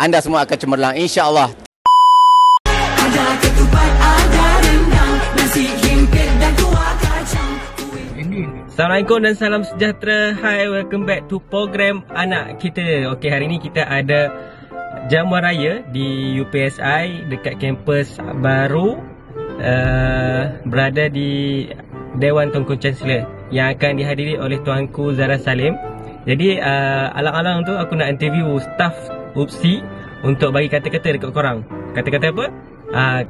anda semua akan cemerlang insya-Allah. Ada ketupat, ada rendang, nasi himpit dan kuah kacang. Assalamualaikum dan salam sejahtera. Hi, welcome back to program anak kita. Okey, hari ni kita ada jamuan raya di UPSI dekat kampus baru, berada di Dewan Tunku Chancellor yang akan dihadiri oleh Tuanku Zara Salim. Jadi alang-alang tu aku nak interview staff UPSI untuk bagi kata-kata dekat korang. Kata-kata apa?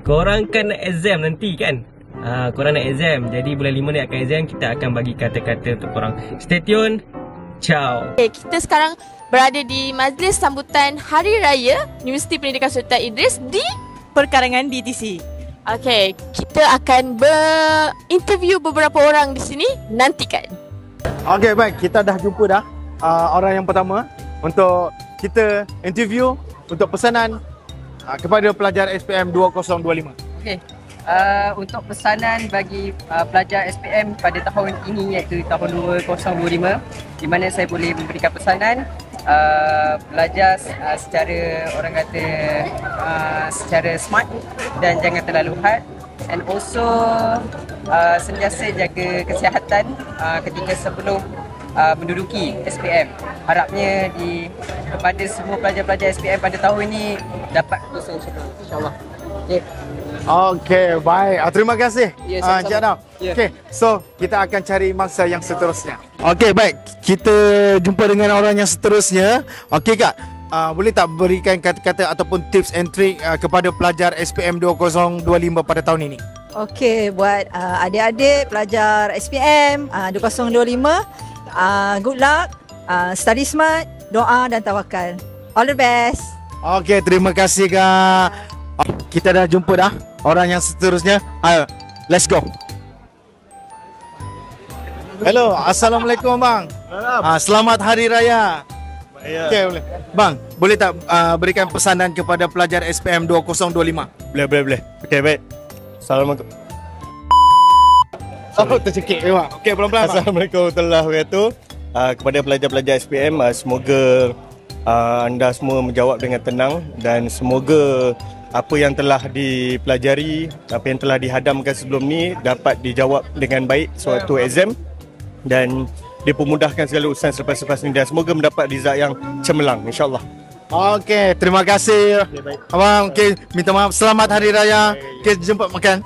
Korang kan nak exam nanti kan? Korang nak exam, jadi bulan 5 ni akan exam. Kita akan bagi kata-kata untuk korang. Stay tune. Ciao. Okay, kita sekarang berada di majlis sambutan Hari Raya Universiti Pendidikan Sultan Idris di Perkarangan DTC. Okay, kita akan berinterview beberapa orang di sini. Nantikan. Okay, baik. Kita dah jumpa dah orang yang pertama untuk kita interview untuk pesanan kepada pelajar SPM 2025. Okay. Untuk pesanan bagi pelajar SPM pada tahun ini iaitu tahun 2025, di mana saya boleh memberikan pesanan belajar secara orang kata secara smart dan jangan terlalu hard, and also sentiasa jaga kesihatan ketika sebelum menduduki SPM. Harapnya kepada semua pelajar-pelajar SPM pada tahun ini dapat berusaha insya-Allah. Okay. Okey, baik. Terima kasih. Ya, sama-sama. Cik Adam. Ya. Okey, so kita akan cari mangsa yang seterusnya. Okey, baik. Kita jumpa dengan orang yang seterusnya. Okey Kak, boleh tak berikan kata-kata ataupun tips and trick kepada pelajar SPM 2025 pada tahun ini? Okey, buat adik-adik pelajar SPM 2025, good luck, study smart, doa dan tawakal. All the best. Okey, terima kasih Kak. Kita dah jumpa dah orang yang seterusnya. Ayo, let's go. Hello, Assalamualaikum bang. Selamat Hari Raya. Okey, boleh. Bang, boleh tak berikan pesanan kepada pelajar SPM 2025? Boleh. Okey, baik. Assalamualaikum. Oh, tercekik memang. Okey, pelan-pelan. Assalamualaikum warahmatullahi wabarakatuh. Kepada pelajar-pelajar SPM, semoga anda semua menjawab dengan tenang dan semoga apa yang telah dipelajari, apa yang telah dihadamkan sebelum ni dapat dijawab dengan baik suatu exam dan dipermudahkan segala urusan selepas ni dan semoga mendapat result yang cemerlang insya-Allah. Okey, terima kasih. Abang, okey, minta maaf. Selamat Hari Raya. Okey, jumpa makan.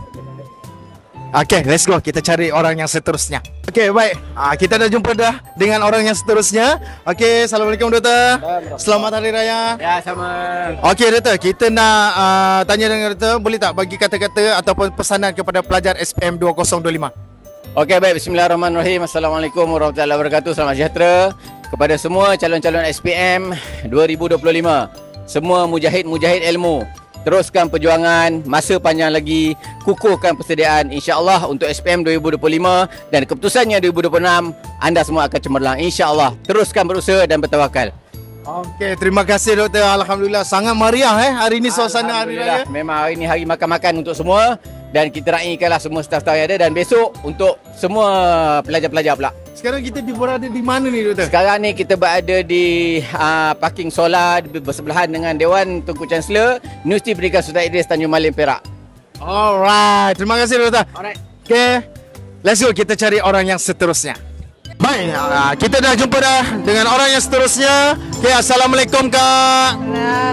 Okey, let's go. Kita cari orang yang seterusnya. Okey, baik. Kita dah jumpa dah dengan orang yang seterusnya. Okey, Assalamualaikum Doktor. Selamat Hari Raya. Ya, sama. Okey Doktor, kita nak tanya dengan Doktor, boleh tak bagi kata-kata ataupun pesanan kepada pelajar SPM 2025? Okey, baik. Bismillahirrahmanirrahim. Assalamualaikum warahmatullahi wabarakatuh. Selamat sejahtera kepada semua calon-calon SPM 2025. Semua mujahid-mujahid ilmu. Teruskan perjuangan, masa panjang lagi, kukuhkan persediaan insya-Allah untuk SPM 2025 dan keputusannya 2026, anda semua akan cemerlang insya-Allah. Teruskan berusaha dan bertawakal. Okey, terima kasih Doktor. Alhamdulillah sangat meriah hari ini suasana Hari Raya. Memang hari ini hari makan-makan untuk semua dan kita raikanlah semua staf-staf yang ada dan besok untuk semua pelajar-pelajar pula. Sekarang kita berada di mana ni Doktor? Sekarang ni kita berada di parking solar bersebelahan dengan Dewan Tunku Chancellor Universiti Pendidikan Sultan Idris Tanjung Malim Perak. Alright, terima kasih Doktor. Alright. Okay, let's go, kita cari orang yang seterusnya. Baik, kita dah jumpa dah dengan orang yang seterusnya. Okay, Assalamualaikum Kak.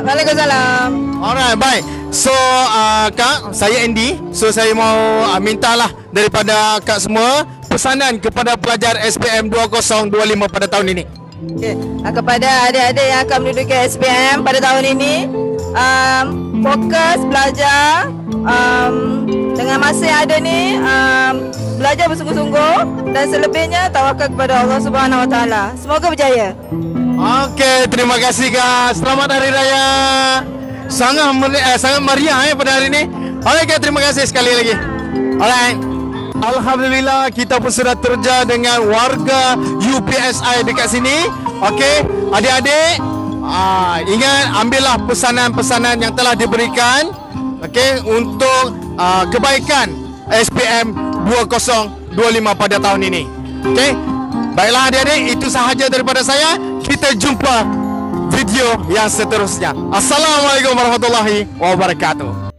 Waalaikumsalam. Alright, baik. So Kak, saya Andy. So saya mau mintalah daripada Kak semua pesanan kepada pelajar SPM 2025 pada tahun ini. Okay. Kepada adik-adik yang akan menduduki SPM pada tahun ini, fokus belajar, dengan masa yang ada ni, belajar bersungguh-sungguh dan selebihnya tawakal kepada Allah Subhanahu Wa Taala. Semoga berjaya. Okey, terima kasih Kak. Selamat Hari Raya. Sangat meriah pada hari ini. Alright Kak, terima kasih sekali lagi. Alright. Alhamdulillah, kita pun sudah terja dengan warga UPSI dekat sini. Okey, adik-adik, ingat ambillah pesanan-pesanan yang telah diberikan, okey, untuk kebaikan SPM 2025 pada tahun ini. Okey, baiklah adik-adik, itu sahaja daripada saya. Kita jumpa video yang seterusnya. Assalamualaikum warahmatullahi wabarakatuh.